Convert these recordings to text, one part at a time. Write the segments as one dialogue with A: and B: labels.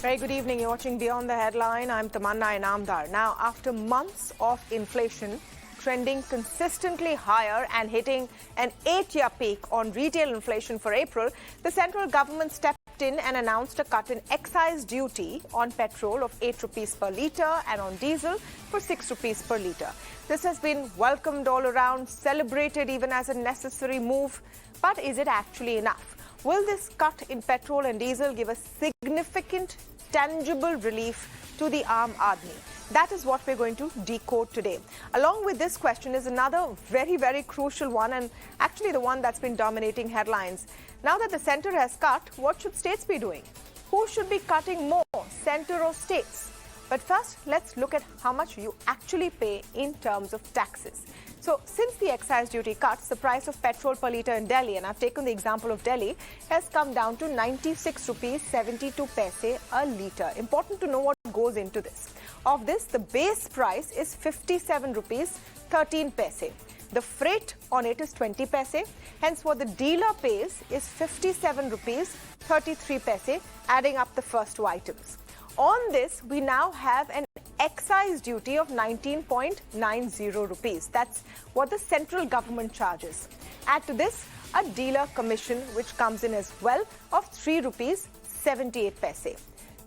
A: Very good evening. You're watching Beyond the Headline. I'm Tamanna Inamdar. Now, after months of inflation trending consistently higher and hitting an 8-year peak on retail inflation for April, the central government stepped in and announced a cut in excise duty on petrol of 8 rupees per litre and on diesel for 6 rupees per litre. This has been welcomed all around, celebrated even as a necessary move. But is it actually enough? Will this cut in petrol and diesel give a significant, tangible relief to the Aam Aadmi? That is what we're going to decode today. Along with this question is another very, very crucial one, and actually the one that's been dominating headlines. Now that the centre has cut, what should states be doing? Who should be cutting more, centre or states? But first, let's look at how much you actually pay in terms of taxes. So, since the excise duty cuts, the price of petrol per litre in Delhi, and I've taken the example of Delhi, has come down to 96 rupees 72 paise a litre. Important to know what goes into this. Of this, the base price is 57 rupees 13 paise. The freight on it is 20 paise. Hence, what the dealer pays is 57 rupees 33 paise, adding up the first two items. On this, we now have an excise duty of 19.90 rupees. That's what the central government charges. Add to this a dealer commission, which comes in as well, of 3 rupees 78 paise.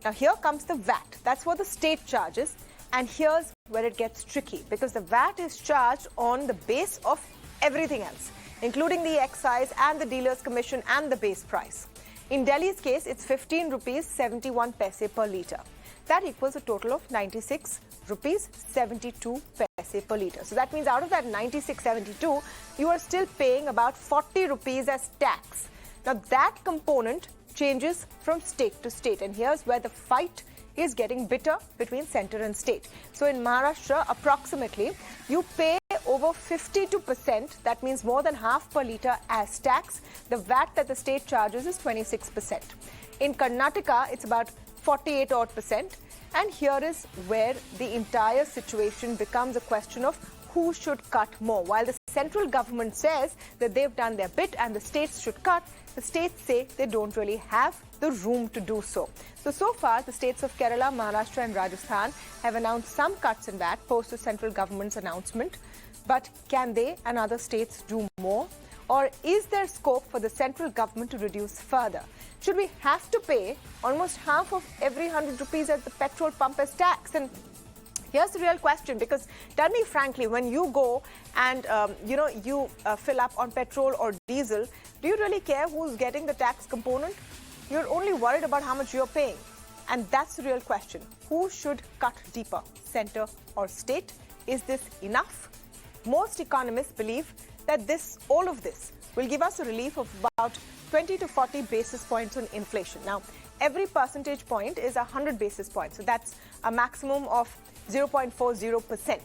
A: Now here comes the VAT. That's what the state charges. And here's where it gets tricky, because the VAT is charged on the base of everything else, including the excise and the dealer's commission and the base price. In Delhi's case, it's 15 rupees 71 paise per litre. That equals a total of 96 rupees 72 paise per litre. So that means out of that 96.72, you are still paying about 40 rupees as tax. Now that component changes from state to state, and here's where the fight is getting bitter between centre and state. So in Maharashtra, approximately, you pay over 52%, that means more than half per litre as tax. The VAT that the state charges is 26%. In Karnataka, it's about 48 odd percent. And here is where the entire situation becomes a question of who should cut more. While the central government says that they've done their bit and the states should cut, the states say they don't really have the room to do so. So far, the states of Kerala, Maharashtra and Rajasthan have announced some cuts in that post the central government's announcement. But can they and other states do more? Or is there scope for the central government to reduce further? Should we have to pay almost half of every 100 rupees at the petrol pump as tax? And here's the real question, because tell me frankly, when you go and you fill up on petrol or diesel, do you really care who's getting the tax component? You're only worried about how much you're paying. And that's the real question. Who should cut deeper, centre or state? Is this enough? Most economists believe that all of this will give us a relief of about 20 to 40 basis points on inflation. Now, every percentage point is 100 basis points. So that's a maximum of 0.40%.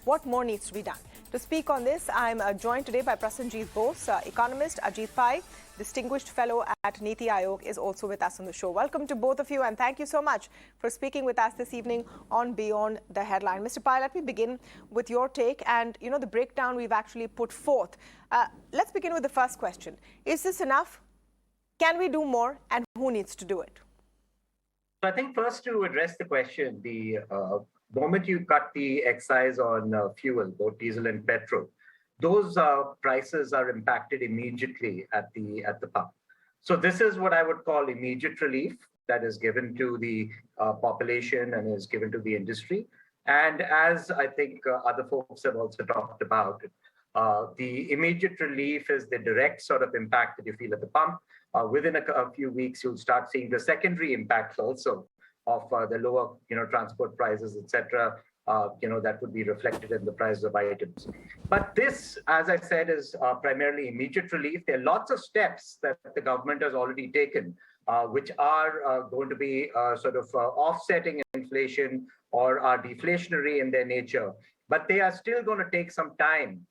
A: What more needs to be done? To speak on this, I'm joined today by Prasenjit Bose, Economist. Ajith Pai, distinguished fellow at NITI Aayog, is also with us on the show. Welcome to both of you, and thank you so much for speaking with us this evening on Beyond the Headline. Mr. Pai, let me begin with your take and, the breakdown we've actually put forth. Let's begin with the first question. Is this enough? Can we do more? And who needs to do it?
B: So I think first, to address the question, the moment you cut the excise on fuel, both diesel and petrol, those prices are impacted immediately at the pump. So this is what I would call immediate relief that is given to the population and is given to the industry. And as I think other folks have also talked about, the immediate relief is the direct sort of impact that you feel at the pump. Within a few weeks, you'll start seeing the secondary impacts also of the lower, transport prices, etc. That would be reflected in the price of items. But this, as I said, is primarily immediate relief. There are lots of steps that the government has already taken, which are going to be offsetting inflation or are deflationary in their nature. But they are still going to take some time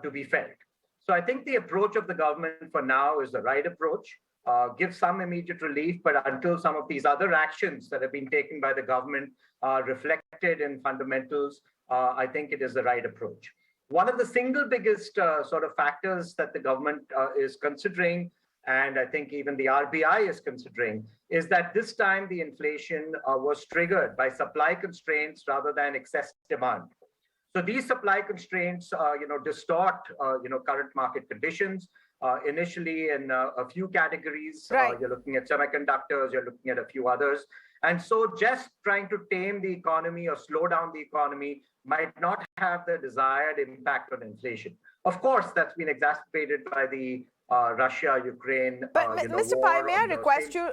B: to be felt. So I think the approach of the government for now is the right approach. Give some immediate relief, but until some of these other actions that have been taken by the government are reflected in fundamentals, I think it is the right approach. One of the single biggest sort of factors that the government is considering and I think even the RBI is considering, is that this time the inflation was triggered by supply constraints rather than excess demand. So these supply constraints, distort, current market conditions. Initially, in a few categories,
A: Right.
B: you're looking at semiconductors, you're looking at a few others, and so just trying to tame the economy or slow down the economy might not have the desired impact on inflation. Of course, that's been exacerbated by the Russia-Ukraine
A: But Mr. Pai,
B: war.
A: may I request you,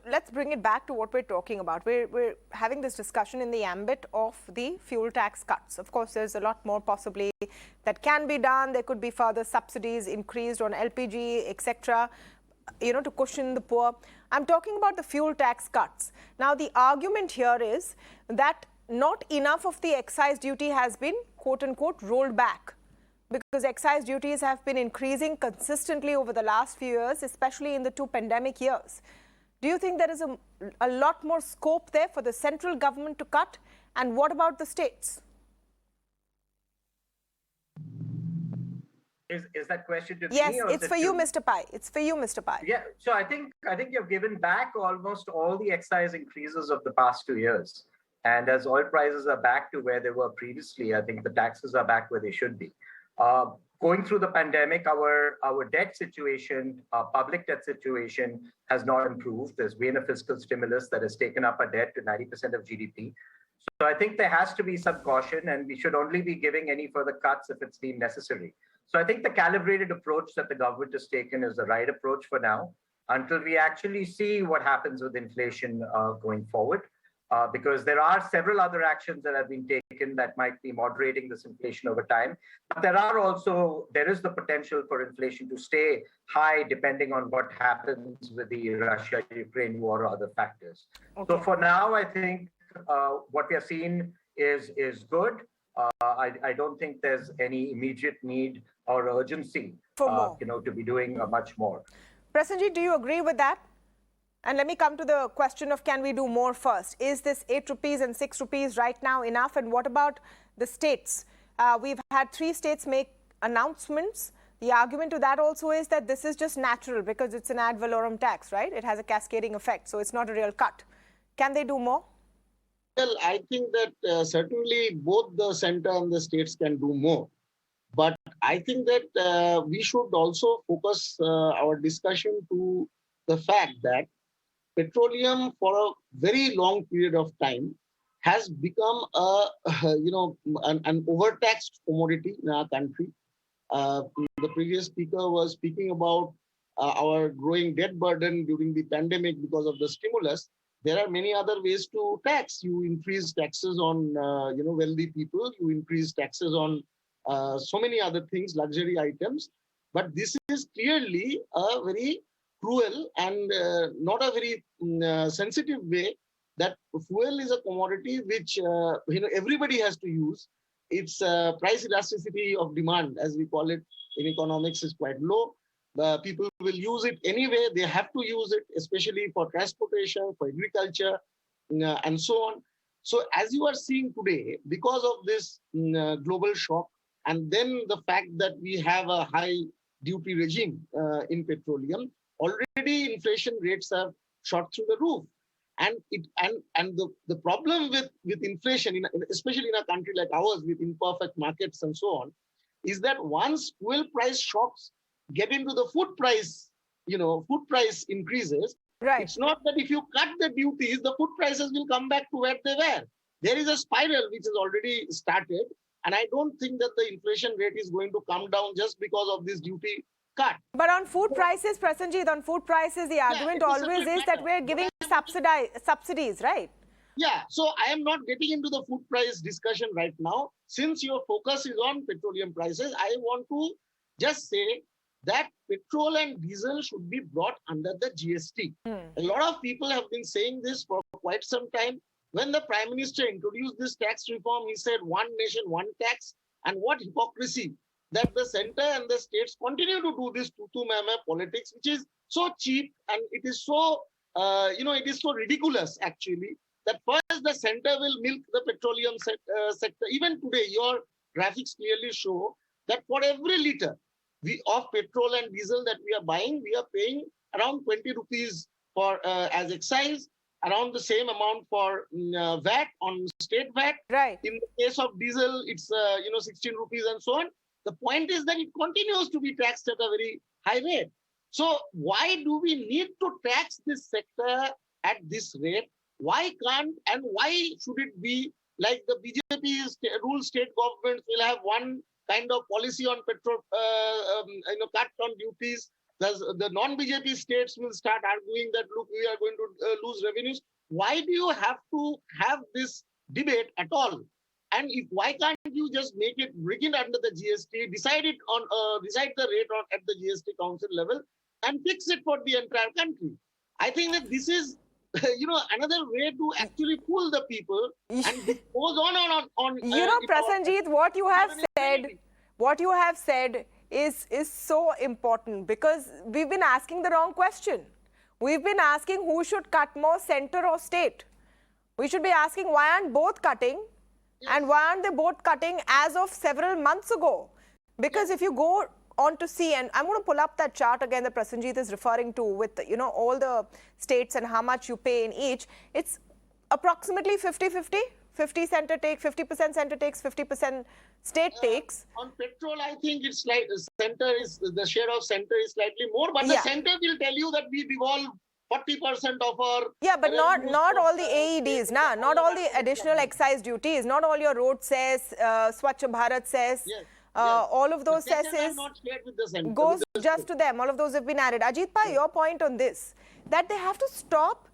A: let's bring it back to what we're talking about. We're having this discussion in the ambit of the fuel tax cuts. Of course, there's a lot more possibly that can be done. There could be further subsidies increased on LPG, etc., to cushion the poor. I'm talking about the fuel tax cuts. Now, the argument here is that not enough of the excise duty has been, quote unquote, rolled back, because excise duties have been increasing consistently over the last few years, especially in the 2 pandemic years. Do you think there is a lot more scope there for the central government to cut? And what about the states?
B: Is that question to
A: yes,
B: me? Or
A: it's for you, Mr. Pai. It's for you, Mr. Pai.
B: Yeah, so I think you've given back almost all the excise increases of the past 2 years. And as oil prices are back to where they were previously, I think the taxes are back where they should be. Going through the pandemic, our debt situation, our public debt situation has not improved. There's been a fiscal stimulus that has taken up our debt to 90% of GDP. So I think there has to be some caution, and we should only be giving any further cuts if it's deemed necessary. So I think the calibrated approach that the government has taken is the right approach for now, until we actually see what happens with inflation going forward. Because there are several other actions that have been taken that might be moderating this inflation over time. But there is the potential for inflation to stay high depending on what happens with the Russia-Ukraine war or other factors. Okay. So for now, I think what we are seeing is good. I don't think there's any immediate need or urgency to be doing much more.
A: Prasenjit, do you agree with that? And let me come to the question of, can we do more first? Is this 8 rupees and 6 rupees right now enough? And what about the states? We've had 3 states make announcements. The argument to that also is that this is just natural because it's an ad valorem tax, right? It has a cascading effect, so it's not a real cut. Can they do more?
C: Well, I think that certainly both the center and the states can do more. But I think that we should also focus our discussion to the fact that petroleum for a very long period of time has become an overtaxed commodity in our country. The previous speaker was speaking about our growing debt burden during the pandemic because of the stimulus. There are many other ways to tax. You increase taxes on wealthy people. You increase taxes on so many other things, luxury items. But this is clearly a very cruel and not a very sensitive way that fuel is a commodity which everybody has to use. Its price elasticity of demand, as we call it in economics, is quite low. People will use it anyway. They have to use it, especially for transportation, for agriculture, and so on. So as you are seeing today, because of this global shock, and then the fact that we have a high duty regime in petroleum, already inflation rates have shot through the roof. And the problem with inflation, especially in a country like ours with imperfect markets and so on, is that once fuel price shocks get into the food price increases, right. It's not that if you cut the duties, the food prices will come back to where they were. There is a spiral which has already started. And I don't think that the inflation rate is going to come down just because of this duty cut.
A: But on food prices, Prasenjit, on food prices, the argument always is that we're giving subsidies, right?
C: Yeah, so I am not getting into the food price discussion right now. Since your focus is on petroleum prices, I want to just say that petrol and diesel should be brought under the GST. A lot of people have been saying this for quite some time. When the Prime Minister introduced this tax reform, he said one nation, one tax. And what hypocrisy that the center and the states continue to do this tutu-mama politics, which is so cheap and it is so, it is so ridiculous actually, that first the center will milk the petroleum sector. Even today, your graphics clearly show that for every liter of petrol and diesel that we are buying, we are paying around 20 rupees for as excise, around the same amount for VAT on state VAT.
A: Right.
C: In the case of diesel, it's 16 rupees and so on. The point is that it continues to be taxed at a very high rate. So why do we need to tax this sector at this rate? Why can't and why should it be like the BJP rule state governments will have one kind of policy on petrol, cut on duties. The non-BJP states will start arguing that, look, we are going to lose revenues. Why do you have to have this debate at all? And why can't you just bring it under the GST, decide the rate at the GST council level and fix it for the entire country? I think that this is, another way to actually fool the people, and it goes on.
A: Prasenjit, what you have said is so important, because we've been asking the wrong question. We've been asking who should cut more, center or state. We should be asking why aren't both cutting, and why aren't they both cutting as of several months ago? Because if you go on to see, and I'm going to pull up that chart again that Prasenjit is referring to with, all the states and how much you pay in each, it's approximately 50-50. 50% center takes, 50% center takes, 50% state takes.
C: On petrol, I think it's like the share of center is slightly more, but the center will tell you that we devolve 40% of our...
A: Yeah, but not all the AEDs, not all the additional excise duties, not all your road cess, Swachh Bharat cess, all of those cesses goes just to them. All of those have been added. Ajith Pai, your point on this, that they have to stop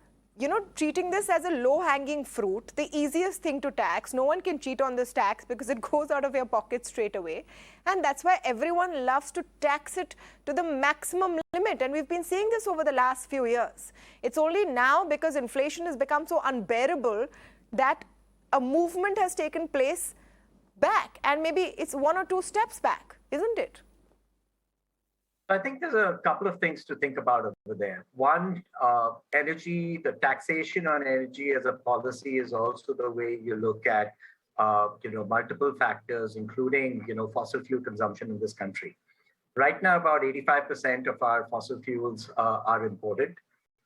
A: treating this as a low-hanging fruit, the easiest thing to tax. No one can cheat on this tax because it goes out of your pocket straight away. And that's why everyone loves to tax it to the maximum limit. And we've been seeing this over the last few years. It's only now, because inflation has become so unbearable, that a movement has taken place back. And maybe it's one or two steps back, isn't it?
B: I think there's a couple of things to think about over there. One, energy, the taxation on energy as a policy is also the way you look at, multiple factors, including, fossil fuel consumption in this country. Right now, about 85% of our fossil fuels are imported,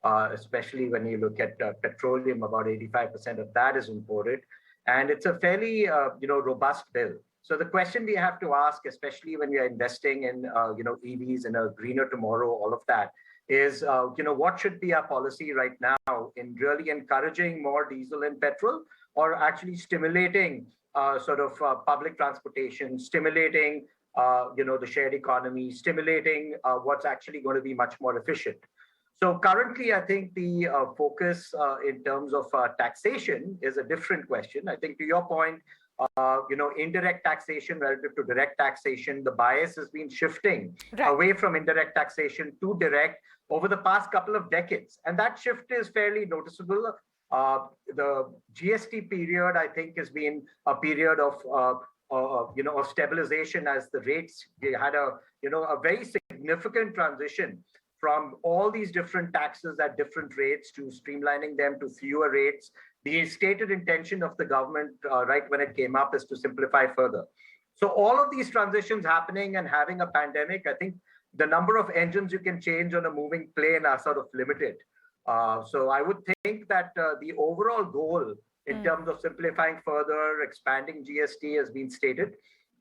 B: especially when you look at petroleum, about 85% of that is imported. And it's a fairly, robust bill. So the question we have to ask, especially when we are investing in, EVs in a greener tomorrow, all of that, is, what should be our policy right now in really encouraging more diesel and petrol, or actually stimulating public transportation, stimulating, the shared economy, stimulating what's actually going to be much more efficient. So currently, I think the focus in terms of taxation is a different question. I think to your point, indirect taxation relative to direct taxation, the bias has been shifting away from indirect taxation to direct over the past couple of decades. And that shift is fairly noticeable. The GST period, I think, has been a period of stabilization as the rates had a very significant transition from all these different taxes at different rates to streamlining them to fewer rates. The stated intention of the government, right when it came up, is to simplify further. So all of these transitions happening and having a pandemic, I think the number of engines you can change on a moving plane are sort of limited. So I would think that the overall goal in terms of simplifying further, expanding GST has been stated.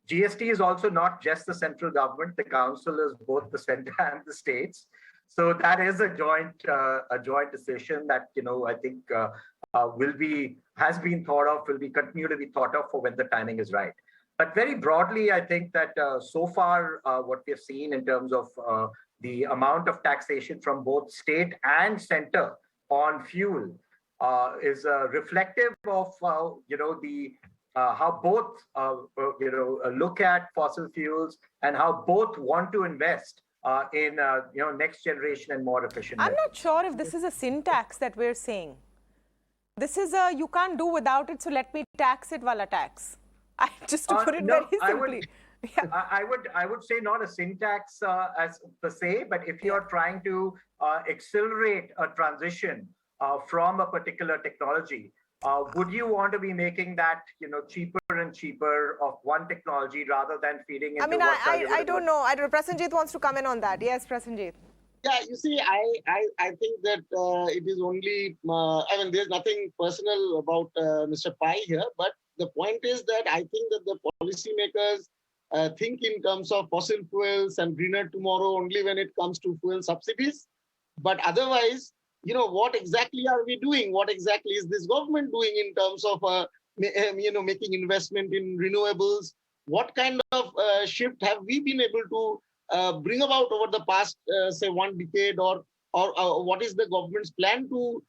B: GST is also not just the central government. The council is both the center and the states. So that is a joint decision that, I think has been thought of, will be continue to be thought of for when the timing is right. But very broadly, I think that so far what we have seen in terms of the amount of taxation from both state and center on fuel is reflective of how both look at fossil fuels and how both want to invest in next generation and more efficient.
A: I'm not sure if this is a sin tax that we're saying. This is a you can't do without it, so let me tax it wala tax. Just to put it very simply.
B: I would say not a sin tax as per se, but if you're trying to accelerate a transition from a particular technology, would you want to be making that, cheaper and cheaper of one technology rather than feeding into
A: I don't know. Prasenjit wants to come in on that. Yes, Prasenjit.
C: Yeah, you see, I think that it is only, there's nothing personal about Mr. Pai here, but the point is that I think that the policymakers think in terms of fossil fuels and greener tomorrow only when it comes to fuel subsidies. But otherwise, what exactly are we doing? What exactly is this government doing in terms of, making investment in renewables? What kind of shift have we been able to bring about over the past, say, 1 decade, or what is the government's plan to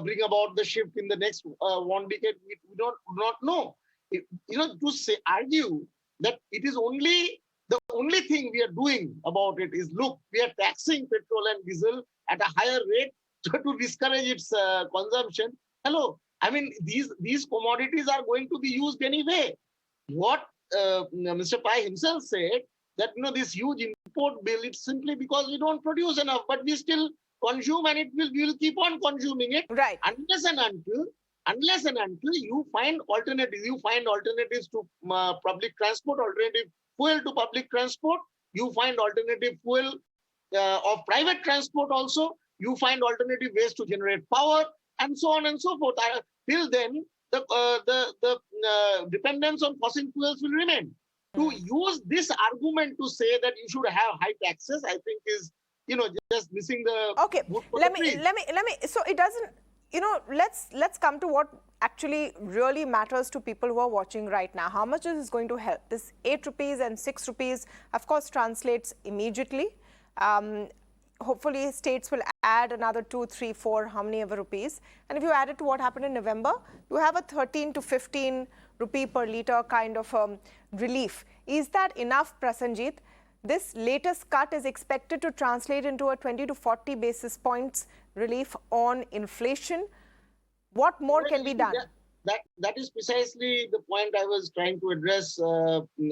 C: bring about the shift in the next 1 decade? We do not know. To argue that it is the only thing we are doing about it is, look, we are taxing petrol and diesel at a higher rate to discourage its consumption. Hello, these commodities are going to be used anyway. What Mr. Pai himself said, that this huge import bill, it's simply because we don't produce enough, but we still consume, and we will keep on consuming it.
A: Right.
C: Unless and until you find alternatives to public transport, alternative fuel to public transport, you find alternative fuel of private transport also, you find alternative ways to generate power, and so on and so forth. Till then, the dependence on fossil fuels will remain. To use this argument to say that you should have high taxes, I think is, just missing the.
A: Okay, let me. So it doesn't. Let's come to what actually really matters to people who are watching right now. How much is this going to help? This 8 rupees and 6 rupees, of course, translates immediately. Hopefully, states will add another 2, 3, 4, how many ever rupees. And if you add it to what happened in November, you have a 13 to 15 rupee per litre kind of relief. Is that enough, Prasenjit? This latest cut is expected to translate into a 20 to 40 basis points relief on inflation. What more can be done?
C: That is precisely the point I was trying to address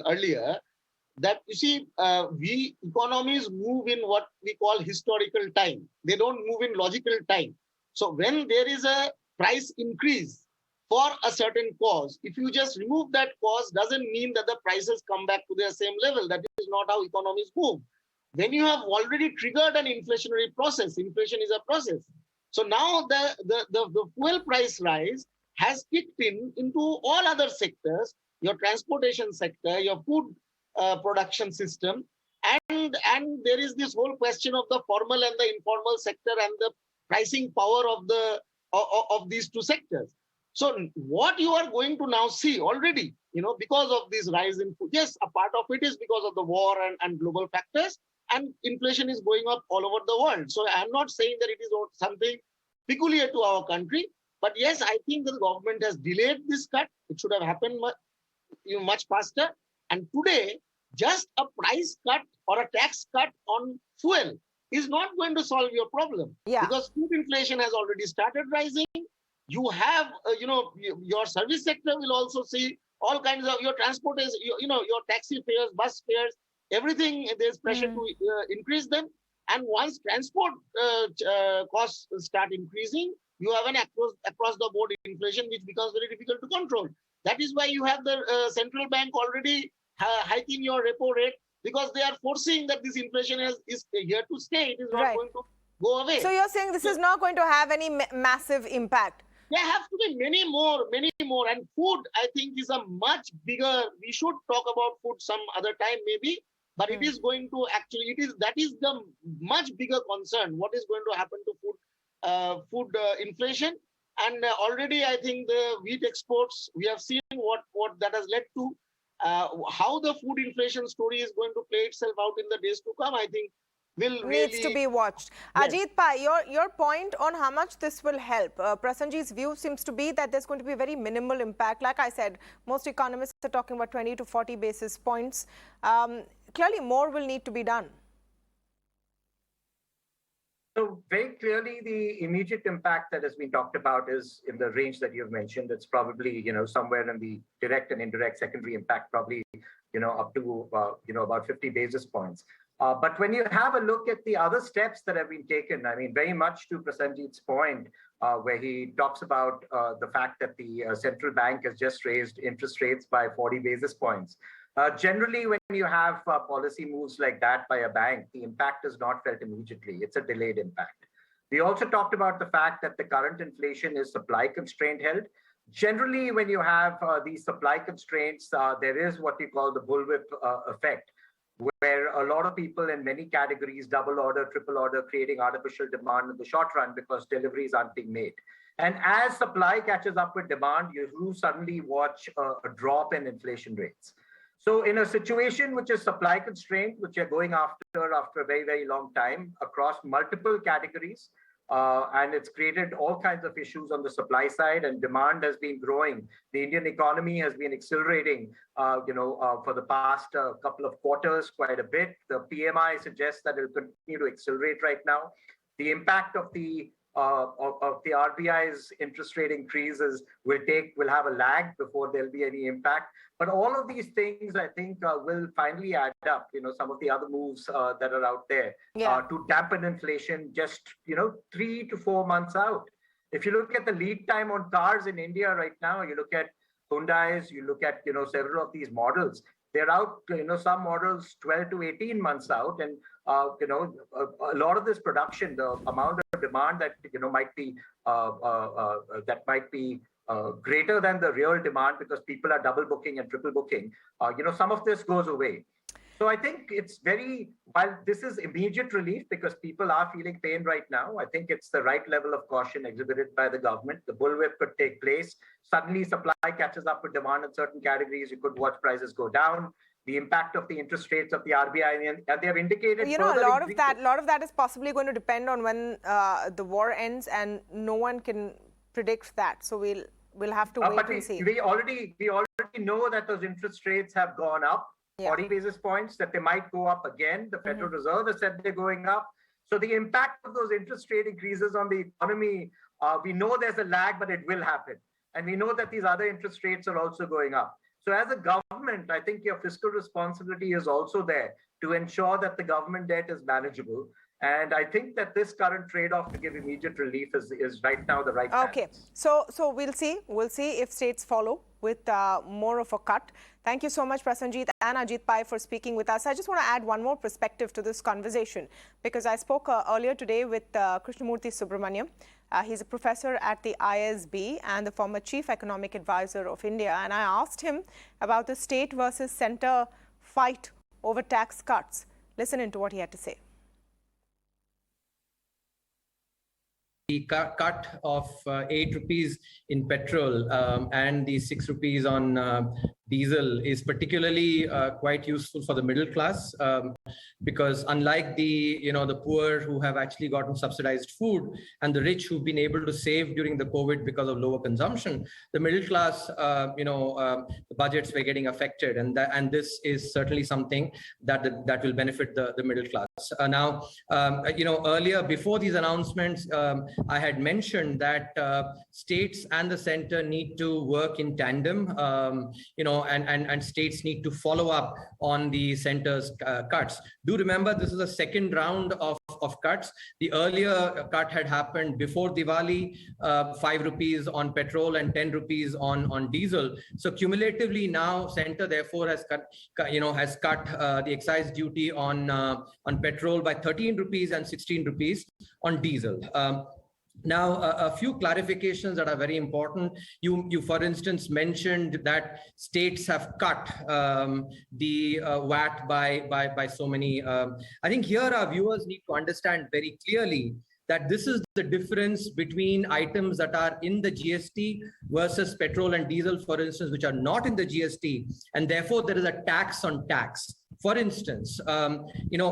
C: earlier. That, you see, we economies move in what we call historical time. They don't move in logical time. So when there is a price increase for a certain cause, if you just remove that cause, doesn't mean that the prices come back to their same level. That is not how economies move. When you have already triggered an inflationary process, inflation is a process. So now the fuel price rise has kicked into all other sectors, your transportation sector, your food production system, and there is this whole question of the formal and the informal sector and the pricing power of these two sectors. So what you are going to now see already, because of this rise in food, yes, a part of it is because of the war and global factors, and inflation is going up all over the world. So I'm not saying that it is something peculiar to our country, but yes, I think the government has delayed this cut. It should have happened much faster. And today, just a price cut or a tax cut on fuel is not going to solve your problem.
A: Yeah.
C: Because food inflation has already started rising. You have, your service sector will also see all kinds of your transporters, your taxi fares, bus fares, everything, there's pressure to increase them. And once transport costs start increasing, you have an across the board inflation, which becomes very difficult to control. That is why you have the central bank already hiking your repo rate, because they are foreseeing that this inflation is here to stay. It is not going to go away.
A: So you're saying this is not going to have any massive impact?
C: There have to be many more. And food, I think, is a much bigger, we should talk about food some other time maybe, but it is going to actually, that is the much bigger concern. What is going to happen to food inflation? And already I think the wheat exports, we have seen what that has led to. How the food inflation story is going to play itself out in the days to come, I think,
A: needs to be watched. Yes. Ajith Pai, your point on how much this will help. Prasenjit's view seems to be that there's going to be very minimal impact. Like I said, most economists are talking about 20 to 40 basis points. Clearly, more will need to be done.
B: So very clearly, the immediate impact that has been talked about is in the range that you've mentioned. It's probably, somewhere in the direct and indirect secondary impact, probably, up to, about 50 basis points. But when you have a look at the other steps that have been taken, I mean, very much to Prasenjit's point, where he talks about the fact that the central bank has just raised interest rates by 40 basis points. Generally, when you have policy moves like that by a bank, the impact is not felt immediately. It's a delayed impact. We also talked about the fact that the current inflation is supply constraint held. Generally, when you have these supply constraints, there is what we call the bullwhip effect, where a lot of people in many categories double order, triple order, creating artificial demand in the short run because deliveries aren't being made. And as supply catches up with demand, you suddenly watch a drop in inflation rates. So in a situation which is supply constrained, which you're going after a very, very long time across multiple categories, and it's created all kinds of issues on the supply side, and demand has been growing. The Indian economy has been accelerating, for the past couple of quarters quite a bit. The PMI suggests that it will continue to accelerate right now. The impact of the RBI's interest rate increases will have a lag before there'll be any impact. But all of these things, I think, will finally add up. Some of the other moves that are out there to dampen inflation just 3 to 4 months out. If you look at the lead time on cars in India right now, you look at Hyundai's, you look at several of these models. They're out, some models 12 to 18 months out, and a lot of this production, the amount of demand that might be greater than the real demand because people are double booking and triple booking. Some of this goes away. So I think while this is immediate relief because people are feeling pain right now, I think it's the right level of caution exhibited by the government. The bullwhip could take place. Suddenly supply catches up with demand in certain categories. You could watch prices go down. The impact of the interest rates of the RBI, and they have indicated.
A: A lot of that is possibly going to depend on when the war ends, and no one can predict that. So we'll have to wait and see.
B: We already know that those interest rates have gone up. 40 basis points, that they might go up again. The Federal Reserve has said they're going up. So the impact of those interest rate increases on the economy, we know there's a lag, but it will happen. And we know that these other interest rates are also going up. So as a government, I think your fiscal responsibility is also there to ensure that the government debt is manageable. And I think that this current trade-off to give immediate relief is right now the right time.
A: Okay, so we'll see if states follow with more of a cut. Thank you so much, Prasenjit and Ajith Pai, for speaking with us. I just want to add one more perspective to this conversation because I spoke earlier today with K.V. Subramanian. He's a professor at the ISB and the former chief economic advisor of India. And I asked him about the state versus center fight over tax cuts. Listen into what he had to say.
D: The cut of 8 rupees in petrol and the 6 rupees on diesel is particularly quite useful for the middle class because unlike the poor who have actually gotten subsidized food and the rich who've been able to save during the COVID because of lower consumption, the middle class, the budgets were getting affected, and this is certainly something that will benefit the middle class. Earlier before these announcements, I had mentioned that states and the center need to work in tandem, and states need to follow up on the center's cuts. Do remember, this is a second round of cuts. The earlier cut had happened before Diwali, 5 rupees on petrol and 10 rupees on diesel. So cumulatively now, center therefore has cut the excise duty on petrol by 13 rupees and 16 rupees on diesel. Now, a few clarifications that are very important. You for instance, mentioned that states have cut the VAT by so many. I think here our viewers need to understand very clearly that this is the difference between items that are in the GST versus petrol and diesel, for instance, which are not in the GST, and therefore there is a tax on tax. For instance,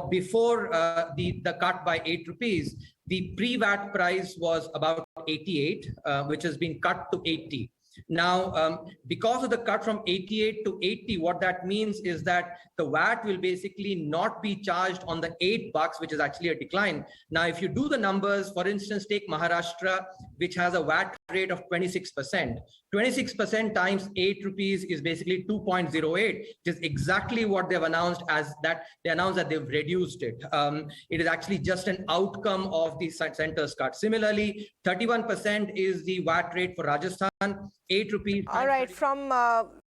D: before the cut by 8 rupees, the pre-VAT price was about 88, which has been cut to 80. Now, because of the cut from 88 to 80, what that means is that the VAT will basically not be charged on the $8, which is actually a decline. Now, if you do the numbers, for instance, take Maharashtra, which has a VAT rate of 26%. 26% times 8 rupees is basically 2.08, which is exactly what they've announced as that. They announced that they've reduced it. It is actually just an outcome of the center's cut. Similarly, 31% is the VAT rate for Rajasthan, 8 rupees.
A: All right, from